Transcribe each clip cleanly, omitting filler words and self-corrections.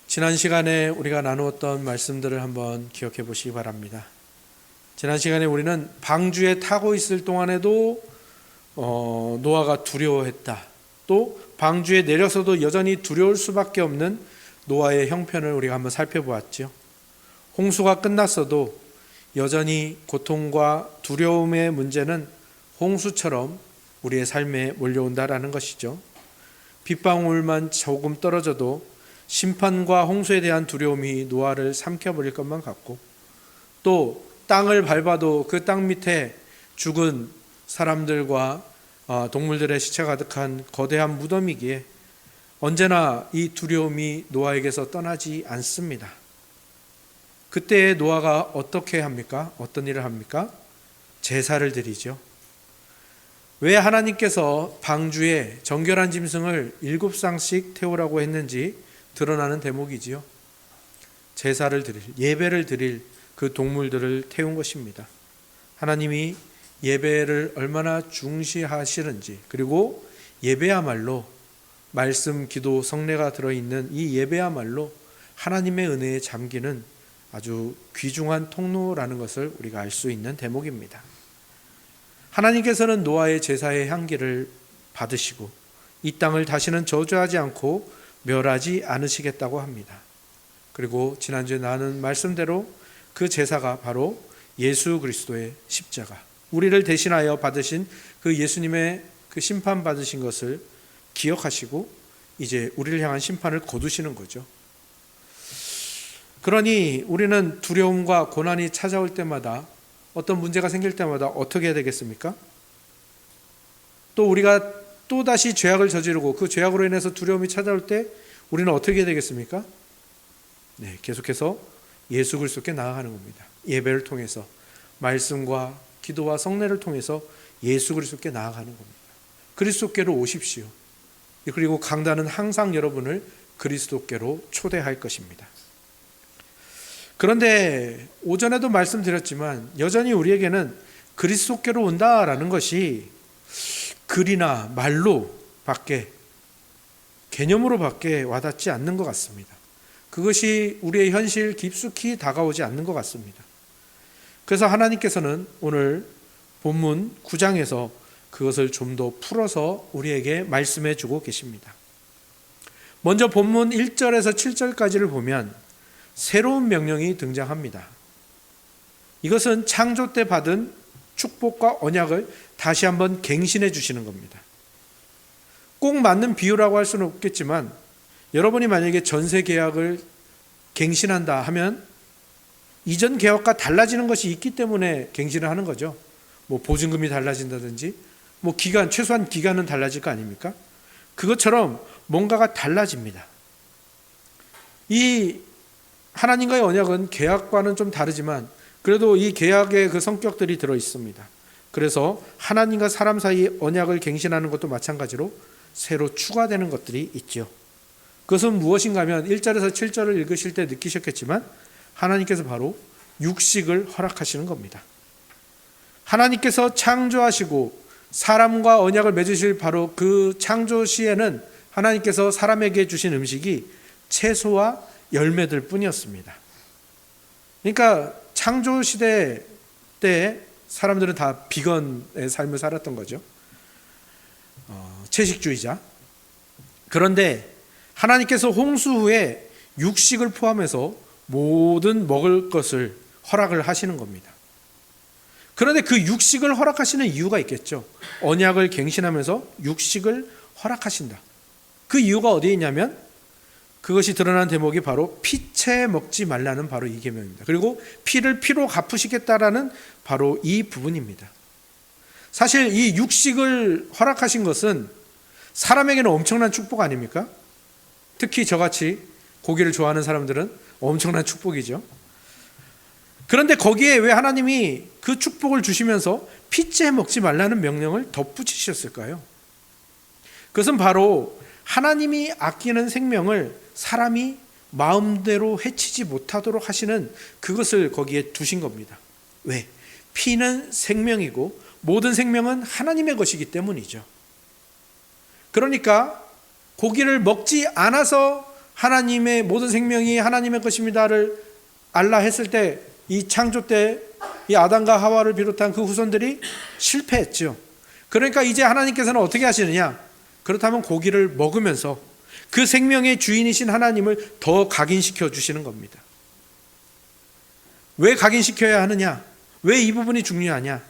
지난 시간에 우리가 나누었던 말씀들을 한번 기억해 보시기 바랍니다. 지난 시간에 우리는 방주에 타고 있을 동안에도 노아가 두려워했다. 또 방주에 내려서도 여전히 두려울 수밖에 없는 노아의 형편을 우리가 한번 살펴보았죠. 홍수가 끝났어도 여전히 고통과 두려움의 문제는 홍수처럼 우리의 삶에 몰려온다라는 것이죠. 빗방울만 조금 떨어져도 심판과 홍수에 대한 두려움이 노아를 삼켜버릴 것만 같고, 또 땅을 밟아도 그 땅 밑에 죽은 사람들과 동물들의 시체 가득한 거대한 무덤이기에 언제나 이 두려움이 노아에게서 떠나지 않습니다. 그때 노아가 어떻게 합니까? 어떤 일을 합니까? 제사를 드리죠. 왜 하나님께서 방주에 정결한 짐승을 7쌍씩 태우라고 했는지 드러나는 대목이지요. 제사를 드릴, 예배를 드릴 그 동물들을 태운 것입니다. 하나님이 예배를 얼마나 중시하시는지, 그리고 예배야말로 말씀, 기도, 성례가 들어있는 이 예배야말로 하나님의 은혜에 잠기는 아주 귀중한 통로라는 것을 우리가 알 수 있는 대목입니다. 하나님께서는 노아의 제사의 향기를 받으시고 이 땅을 다시는 저주하지 않고 멸하지 않으시겠다고 합니다. 그리고 지난주에 나눈 말씀대로 그 제사가 바로 예수 그리스도의 십자가, 우리를 대신하여 받으신 그 예수님의 그 심판 받으신 것을 기억하시고 이제 우리를 향한 심판을 거두시는 거죠. 그러니 우리는 두려움과 고난이 찾아올 때마다, 어떤 문제가 생길 때마다 어떻게 해야 되겠습니까? 또 우리가 또다시 죄악을 저지르고 그 죄악으로 인해서 두려움이 찾아올 때 우리는 어떻게 해야 되겠습니까? 계속해서 예수 그리스도께 나아가는 겁니다. 예배를 통해서, 말씀과 기도와 성례를 통해서 예수 그리스도께 나아가는 겁니다. 그리스도께로 오십시오. 그리고 강단은 항상 여러분을 그리스도께로 초대할 것입니다. 그런데 오전에도 말씀드렸지만 여전히 우리에게는 그리스도께로 온다라는 것이 글이나 말로 밖에, 개념으로 밖에 와닿지 않는 것 같습니다. 그것이 우리의 현실 깊숙이 다가오지 않는 것 같습니다. 그래서 하나님께서는 오늘 본문 9장에서 그것을 좀 더 풀어서 우리에게 말씀해 주고 계십니다. 먼저 본문 1절에서 7절까지를 보면 새로운 명령이 등장합니다. 이것은 창조 때 받은 축복과 언약을 다시 한번 갱신해 주시는 겁니다. 꼭 맞는 비유라고 할 수는 없겠지만, 여러분이 만약에 전세 계약을 갱신한다 하면 이전 계약과 달라지는 것이 있기 때문에 갱신을 하는 거죠. 보증금이 달라진다든지, 기간, 최소한 기간은 달라질 거 아닙니까? 그것처럼 뭔가가 달라집니다. 이 하나님과의 언약은 계약과는 좀 다르지만 그래도 이 계약의 그 성격들이 들어 있습니다. 그래서 하나님과 사람 사이 언약을 갱신하는 것도 마찬가지로 새로 추가되는 것들이 있죠. 그것은 무엇인가 하면 1절에서 7절을 읽으실 때 느끼셨겠지만 하나님께서 바로 육식을 허락하시는 겁니다. 하나님께서 창조하시고 사람과 언약을 맺으실 바로 그 창조 시에는 하나님께서 사람에게 주신 음식이 채소와 열매들 뿐이었습니다. 그러니까 창조 시대 때 사람들은 다 비건의 삶을 살았던 거죠. 채식주의자. 그런데 하나님께서 홍수 후에 육식을 포함해서 모든 먹을 것을 허락을 하시는 겁니다. 그런데 그 육식을 허락하시는 이유가 있겠죠. 언약을 갱신하면서 육식을 허락하신다. 그 이유가 어디에 있냐면 그것이 드러난 대목이 바로 피채 먹지 말라는 바로 이 계명입니다. 그리고 피를 피로 갚으시겠다라는 바로 이 부분입니다. 사실 이 육식을 허락하신 것은 사람에게는 엄청난 축복 아닙니까? 특히 저같이 고기를 좋아하는 사람들은 엄청난 축복이죠. 그런데 거기에 왜 하나님이 그 축복을 주시면서 피채 먹지 말라는 명령을 덧붙이셨을까요? 그것은 바로 하나님이 아끼는 생명을 사람이 마음대로 해치지 못하도록 하시는 그것을 거기에 두신 겁니다. 왜? 피는 생명이고 모든 생명은 하나님의 것이기 때문이죠. 그러니까 고기를 먹지 않아서 하나님의 모든 생명이 하나님의 것입니다를 알라 했을 때, 이 창조 때 이 아담과 하와를 비롯한 그 후손들이 실패했죠. 그러니까 이제 하나님께서는 어떻게 하시느냐? 그렇다면 고기를 먹으면서 그 생명의 주인이신 하나님을 더 각인시켜 주시는 겁니다. 왜 각인시켜야 하느냐? 왜 이 부분이 중요하냐?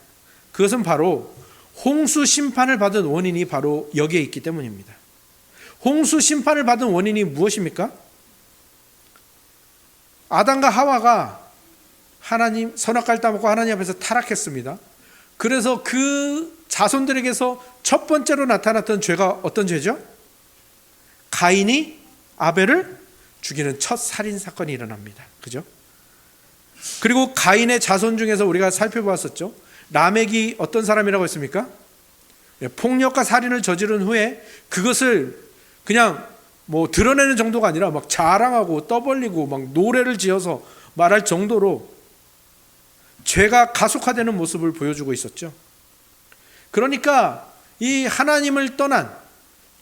그것은 바로 홍수 심판을 받은 원인이 바로 여기에 있기 때문입니다. 홍수 심판을 받은 원인이 무엇입니까? 아담과 하와가 하나님 선악과를 따먹고 하나님 앞에서 타락했습니다. 그래서 그 자손들에게서 첫 번째로 나타났던 죄가 어떤 죄죠? 가인이 아벨을 죽이는 첫 살인 사건이 일어납니다. 그죠? 그리고 가인의 자손 중에서 우리가 살펴보았었죠. 라멕이 어떤 사람이라고 했습니까? 폭력과 살인을 저지른 후에 그것을 그냥 뭐 드러내는 정도가 아니라 막 자랑하고 떠벌리고 막 노래를 지어서 말할 정도로 죄가 가속화되는 모습을 보여주고 있었죠. 그러니까 이 하나님을 떠난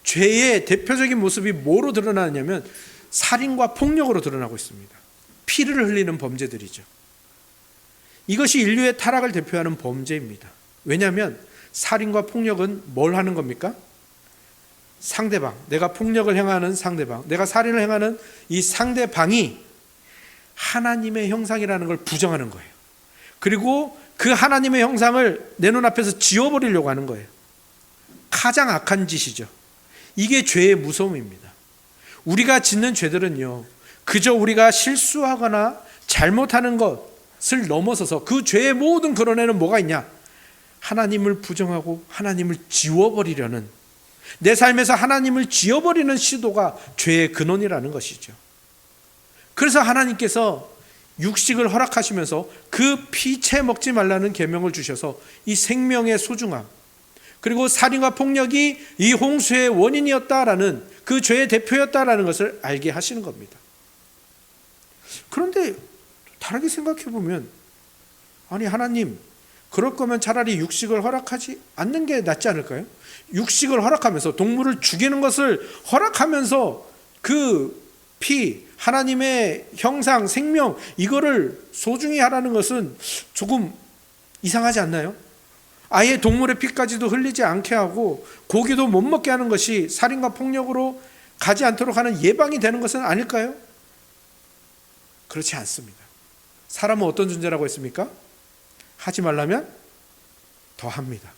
죄의 대표적인 모습이 뭐로 드러나느냐면 살인과 폭력으로 드러나고 있습니다. 피를 흘리는 범죄들이죠. 이것이 인류의 타락을 대표하는 범죄입니다. 왜냐하면 살인과 폭력은 뭘 하는 겁니까? 상대방, 내가 폭력을 행하는 상대방, 내가 살인을 행하는 이 상대방이 하나님의 형상이라는 걸 부정하는 거예요. 그리고 그 하나님의 형상을 내 눈앞에서 지워버리려고 하는 거예요. 가장 악한 짓이죠. 이게 죄의 무서움입니다. 우리가 짓는 죄들은요, 그저 우리가 실수하거나 잘못하는 것을 넘어서서 그 죄의 모든 근원에는 뭐가 있냐? 하나님을 부정하고 하나님을 지워버리려는, 내 삶에서 하나님을 지워버리는 시도가 죄의 근원이라는 것이죠. 그래서 하나님께서 육식을 허락하시면서 그 피채 먹지 말라는 계명을 주셔서 이 생명의 소중함, 그리고 살인과 폭력이 이 홍수의 원인이었다라는, 그 죄의 대표였다라는 것을 알게 하시는 겁니다. 그런데 다르게 생각해 보면, 아니 하나님, 그럴 거면 차라리 육식을 허락하지 않는 게 낫지 않을까요? 육식을 허락하면서, 동물을 죽이는 것을 허락하면서 그 피, 하나님의 형상, 생명, 이거를 소중히 하라는 것은 조금 이상하지 않나요? 아예 동물의 피까지도 흘리지 않게 하고 고기도 못 먹게 하는 것이 살인과 폭력으로 가지 않도록 하는 예방이 되는 것은 아닐까요? 그렇지 않습니다. 사람은 어떤 존재라고 했습니까? 하지 말라면 더 합니다.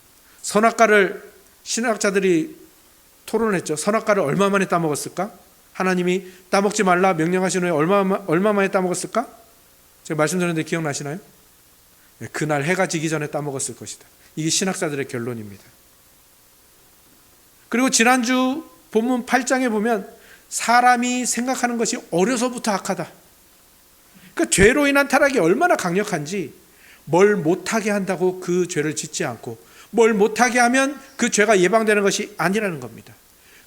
선악과를 신학자들이 토론했죠. 선악과를 얼마 만에 따먹었을까? 하나님이 따먹지 말라 명령하신 후에 얼마 만에 따먹었을까? 제가 말씀드렸는데 기억나시나요? 그날 해가 지기 전에 따먹었을 것이다. 이게 신학자들의 결론입니다. 그리고 지난주 본문 8장에 보면 사람이 생각하는 것이 어려서부터 악하다. 그러니까 죄로 인한 타락이 얼마나 강력한지, 뭘 못하게 한다고 그 죄를 짓지 않고 뭘 못하게 하면 그 죄가 예방되는 것이 아니라는 겁니다.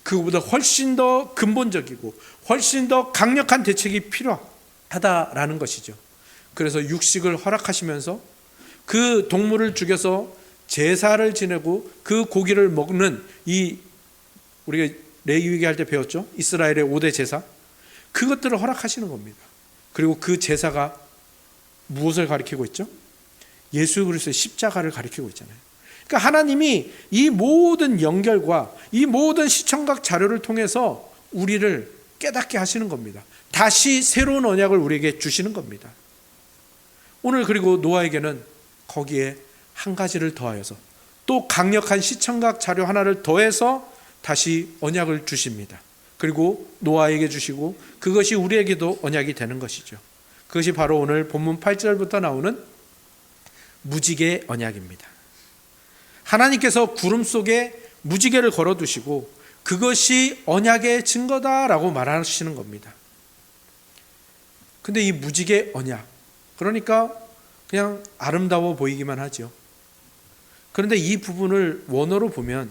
그거보다 훨씬 더 근본적이고 훨씬 더 강력한 대책이 필요하다라는 것이죠. 그래서 육식을 허락하시면서 그 동물을 죽여서 제사를 지내고 그 고기를 먹는, 이 우리가 레위기 할 때 배웠죠. 이스라엘의 5대 제사, 그것들을 허락하시는 겁니다. 그리고 그 제사가 무엇을 가리키고 있죠? 예수 그리스도의 십자가를 가리키고 있잖아요. 그러니까 하나님이 이 모든 연결과 이 모든 시청각 자료를 통해서 우리를 깨닫게 하시는 겁니다. 다시 새로운 언약을 우리에게 주시는 겁니다. 오늘 그리고 노아에게는 거기에 한 가지를 더하여서 또 강력한 시청각 자료 하나를 더해서 다시 언약을 주십니다. 그리고 노아에게 주시고 그것이 우리에게도 언약이 되는 것이죠. 그것이 바로 오늘 본문 8절부터 나오는 무지개 언약입니다. 하나님께서 구름 속에 무지개를 걸어두시고 그것이 언약의 증거다라고 말하시는 겁니다. 근데 이 무지개 언약, 그러니까 그냥 아름다워 보이기만 하죠. 그런데 이 부분을 원어로 보면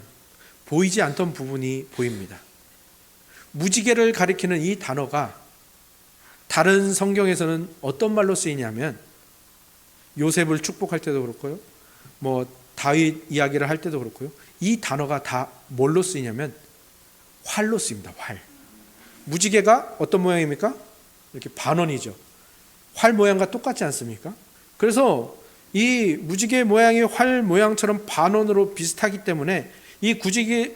보이지 않던 부분이 보입니다. 무지개를 가리키는 이 단어가 다른 성경에서는 어떤 말로 쓰이냐면, 요셉을 축복할 때도 그렇고요, 다윗 이야기를 할 때도 그렇고요, 이 단어가 다 뭘로 쓰이냐면 활로 쓰입니다. 활. 무지개가 어떤 모양입니까? 이렇게 반원이죠. 활 모양과 똑같지 않습니까? 그래서 이 무지개 모양이 활 모양처럼 반원으로 비슷하기 때문에 이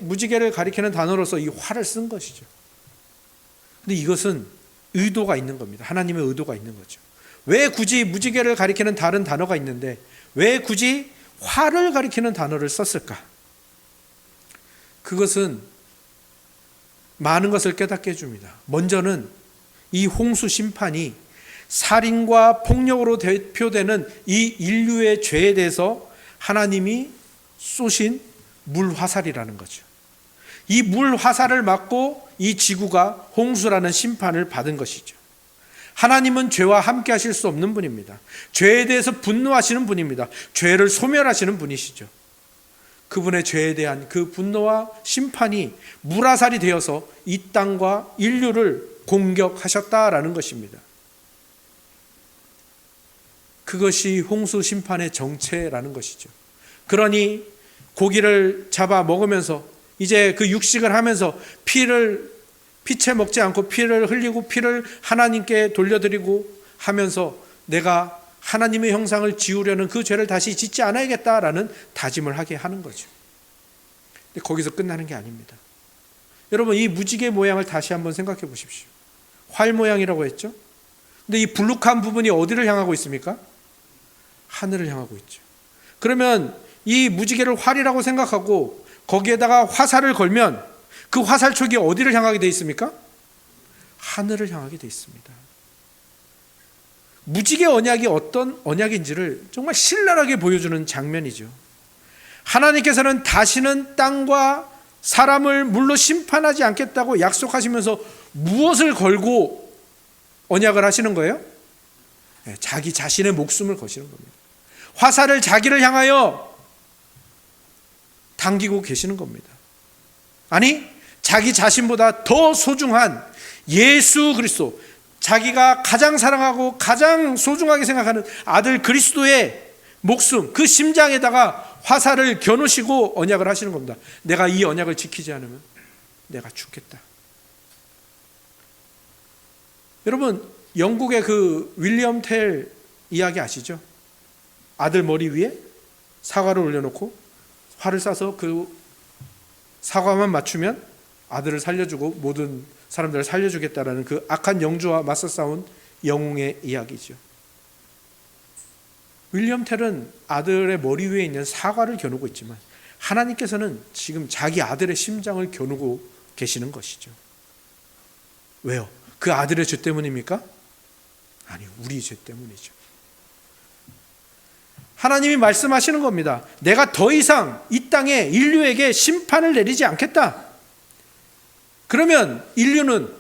무지개를 가리키는 단어로서 이 활을 쓴 것이죠. 근데 이것은 의도가 있는 겁니다. 하나님의 의도가 있는 거죠. 왜 굳이 무지개를 가리키는 다른 단어가 있는데 왜 굳이 활을 가리키는 단어를 썼을까? 그것은 많은 것을 깨닫게 해줍니다. 먼저는 이 홍수 심판이 살인과 폭력으로 대표되는 이 인류의 죄에 대해서 하나님이 쏘신 물화살이라는 거죠. 이 물화살을 맞고 이 지구가 홍수라는 심판을 받은 것이죠. 하나님은 죄와 함께 하실 수 없는 분입니다. 죄에 대해서 분노하시는 분입니다. 죄를 소멸하시는 분이시죠. 그분의 죄에 대한 그 분노와 심판이 물화살이 되어서 이 땅과 인류를 공격하셨다라는 것입니다. 그것이 홍수 심판의 정체라는 것이죠. 그러니 고기를 잡아 먹으면서 이제 그 육식을 하면서 피채 먹지 않고 피를 흘리고 피를 하나님께 돌려드리고 하면서 내가 하나님의 형상을 지우려는 그 죄를 다시 짓지 않아야겠다라는 다짐을 하게 하는 거죠. 근데 거기서 끝나는 게 아닙니다. 여러분, 이 무지개 모양을 다시 한번 생각해 보십시오. 활 모양이라고 했죠? 근데 이 불룩한 부분이 어디를 향하고 있습니까? 하늘을 향하고 있죠. 그러면 이 무지개를 활이라고 생각하고 거기에다가 화살을 걸면 그 화살촉이 어디를 향하게 되어 있습니까? 하늘을 향하게 되어 있습니다. 무지개 언약이 어떤 언약인지를 정말 신랄하게 보여주는 장면이죠. 하나님께서는 다시는 땅과 사람을 물로 심판하지 않겠다고 약속하시면서 무엇을 걸고 언약을 하시는 거예요? 자기 자신의 목숨을 거시는 겁니다. 화살을 자기를 향하여 당기고 계시는 겁니다. 아니, 자기 자신보다 더 소중한 예수 그리스도, 자기가 가장 사랑하고 가장 소중하게 생각하는 아들 그리스도의 목숨, 그 심장에다가 화살을 겨누시고 언약을 하시는 겁니다. 내가 이 언약을 지키지 않으면 내가 죽겠다. 여러분, 영국의 그 윌리엄 텔 이야기 아시죠? 아들 머리 위에 사과를 올려놓고 활을 쏴서 그 사과만 맞추면 아들을 살려주고 모든 사람들을 살려주겠다라는 그 악한 영주와 맞서 싸운 영웅의 이야기죠. 윌리엄 텔은 아들의 머리 위에 있는 사과를 겨누고 있지만 하나님께서는 지금 자기 아들의 심장을 겨누고 계시는 것이죠. 왜요? 그 아들의 죄 때문입니까? 아니, 우리 죄 때문이죠. 하나님이 말씀하시는 겁니다. 내가 더 이상 이 땅에 인류에게 심판을 내리지 않겠다. 그러면 인류는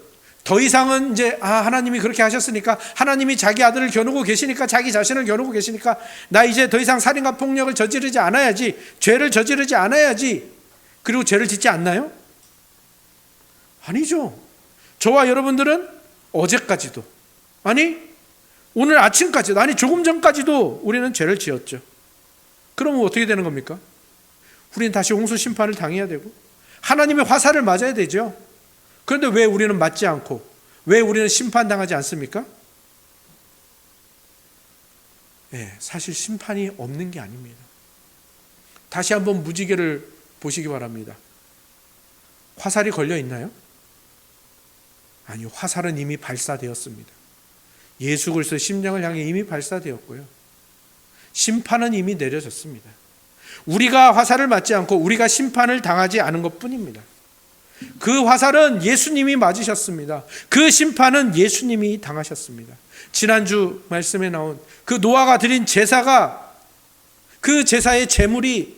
더 이상은 이제 하나님이 그렇게 하셨으니까, 하나님이 자기 아들을 겨누고 계시니까, 자기 자신을 겨누고 계시니까 나 이제 더 이상 살인과 폭력을 저지르지 않아야지, 죄를 저지르지 않아야지, 그리고 죄를 짓지 않나요? 아니죠. 저와 여러분들은 어제까지도, 아니 오늘 아침까지도, 아니 조금 전까지도 우리는 죄를 지었죠. 그러면 어떻게 되는 겁니까? 우리는 다시 홍수 심판을 당해야 되고 하나님의 화살을 맞아야 되죠. 그런데 왜 우리는 맞지 않고 왜 우리는 심판당하지 않습니까? 사실 심판이 없는 게 아닙니다. 다시 한번 무지개를 보시기 바랍니다. 화살이 걸려 있나요? 아니요, 화살은 이미 발사되었습니다. 예수 그리스도의 심장을 향해 이미 발사되었고요. 심판은 이미 내려졌습니다. 우리가 화살을 맞지 않고 우리가 심판을 당하지 않은 것뿐입니다. 그 화살은 예수님이 맞으셨습니다. 그 심판은 예수님이 당하셨습니다. 지난주 말씀에 나온 그 노아가 드린 제사가, 그 제사의 제물이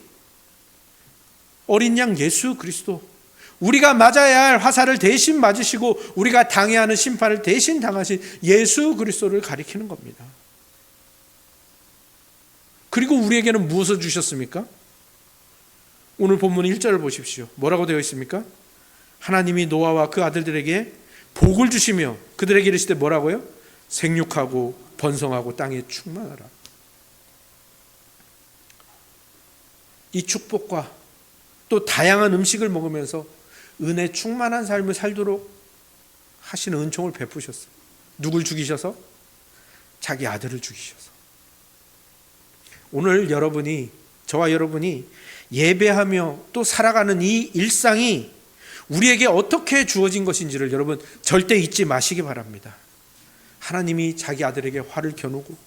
어린 양 예수 그리스도, 우리가 맞아야 할 화살을 대신 맞으시고 우리가 당해야 하는 심판을 대신 당하신 예수 그리스도를 가리키는 겁니다. 그리고 우리에게는 무엇을 주셨습니까? 오늘 본문 1절을 보십시오. 뭐라고 되어 있습니까? 하나님이 노아와 그 아들들에게 복을 주시며 그들에게 이르시되 뭐라고요? 생육하고 번성하고 땅에 충만하라. 이 축복과 또 다양한 음식을 먹으면서 은혜 충만한 삶을 살도록 하시는 은총을 베푸셨어요. 누굴 죽이셔서? 자기 아들을 죽이셔서. 오늘 저와 여러분이 예배하며 또 살아가는 이 일상이 우리에게 어떻게 주어진 것인지를 여러분 절대 잊지 마시기 바랍니다. 하나님이 자기 아들에게 화를 겨누고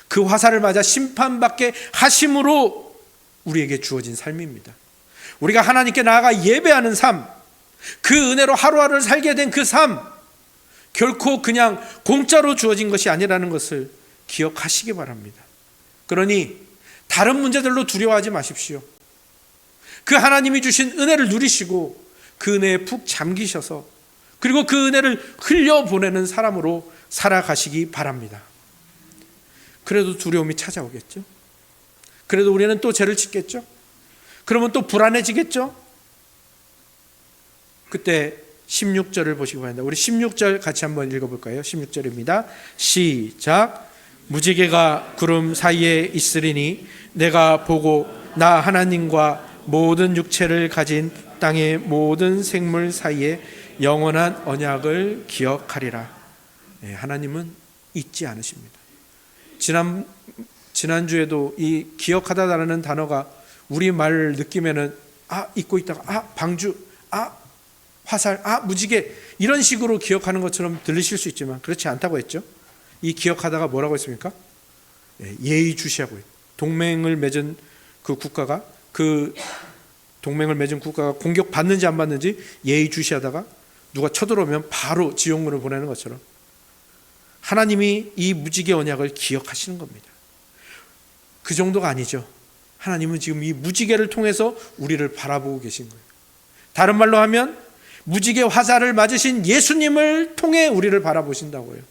그 화살을 맞아 심판받게 하심으로 우리에게 주어진 삶입니다. 우리가 하나님께 나아가 예배하는 삶, 그 은혜로 하루하루를 살게 된 그 삶, 결코 그냥 공짜로 주어진 것이 아니라는 것을 기억하시기 바랍니다. 그러니 다른 문제들로 두려워하지 마십시오. 그 하나님이 주신 은혜를 누리시고 그 은혜에 푹 잠기셔서 그리고 그 은혜를 흘려보내는 사람으로 살아가시기 바랍니다. 그래도 두려움이 찾아오겠죠. 그래도 우리는 또 죄를 짓겠죠. 그러면 또 불안해지겠죠. 그때 16절을 보시기 바랍니다. 우리 16절 같이 한번 읽어볼까요? 16절입니다. 시작. 무지개가 구름 사이에 있으리니 내가 보고 나 하나님과 모든 육체를 가진 땅의 모든 생물 사이에 영원한 언약을 기억하리라. 하나님은 잊지 않으십니다. 지난주에도 이 기억하다라는 단어가 우리 말을 느끼면은 잊고 있다가 방주, 화살, 무지개 이런 식으로 기억하는 것처럼 들리실 수 있지만 그렇지 않다고 했죠. 이 기억하다가 뭐라고 했습니까? 예의주시하고 동맹을 맺은 국가가 공격받는지 안 받는지 예의주시하다가 누가 쳐들어오면 바로 지옥문을 보내는 것처럼 하나님이 이 무지개 언약을 기억하시는 겁니다. 그 정도가 아니죠. 하나님은 지금 이 무지개를 통해서 우리를 바라보고 계신 거예요. 다른 말로 하면 무지개 화살을 맞으신 예수님을 통해 우리를 바라보신다고요.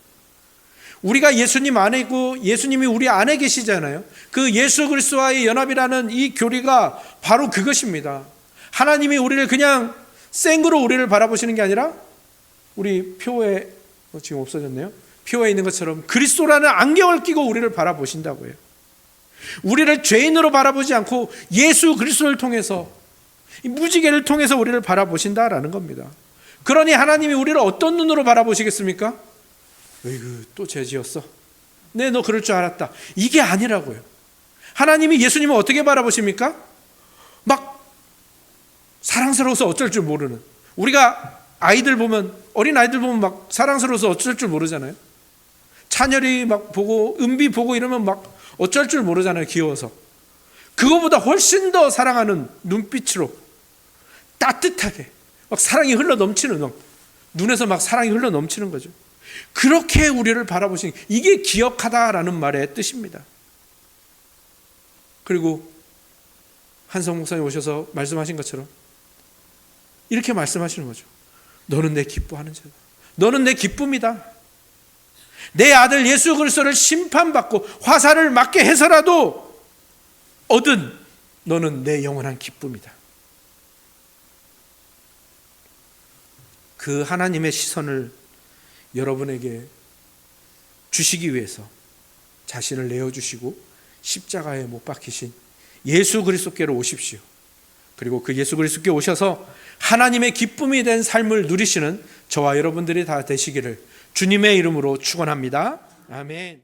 우리가 예수님 안에 있고 예수님이 우리 안에 계시잖아요. 그 예수 그리스도와의 연합이라는 이 교리가 바로 그것입니다. 하나님이 우리를 그냥 생으로 우리를 바라보시는 게 아니라 우리 표에 지금 없어졌네요. 표에 있는 것처럼 그리스도라는 안경을 끼고 우리를 바라보신다고요. 우리를 죄인으로 바라보지 않고 예수 그리스도를 통해서 이 무지개를 통해서 우리를 바라보신다라는 겁니다. 그러니 하나님이 우리를 어떤 눈으로 바라보시겠습니까? 어이구 또 죄 지었어. 네, 너 그럴 줄 알았다. 이게 아니라고요. 하나님이 예수님을 어떻게 바라보십니까? 막 사랑스러워서 어쩔 줄 모르는. 우리가 어린 아이들 보면 막 사랑스러워서 어쩔 줄 모르잖아요. 찬열이 막 보고 은비 보고 이러면 막 어쩔 줄 모르잖아요. 귀여워서. 그거보다 훨씬 더 사랑하는 눈빛으로 따뜻하게 막 사랑이 흘러 넘치는 눈에서 막 사랑이 흘러 넘치는 거죠. 그렇게 우리를 바라보시는 이게 기억하다라는 말의 뜻입니다. 그리고 한성 목사님 오셔서 말씀하신 것처럼 이렇게 말씀하시는 거죠. 너는 내 기뻐하는 자다. 너는 내 기쁨이다. 내 아들 예수 그리스도를 심판받고 화살을 맞게 해서라도 얻은 너는 내 영원한 기쁨이다. 그 하나님의 시선을 여러분에게 주시기 위해서 자신을 내어주시고 십자가에 못 박히신 예수 그리스도께로 오십시오. 그리고 그 예수 그리스도께 오셔서 하나님의 기쁨이 된 삶을 누리시는 저와 여러분들이 다 되시기를 주님의 이름으로 축원합니다. 아멘.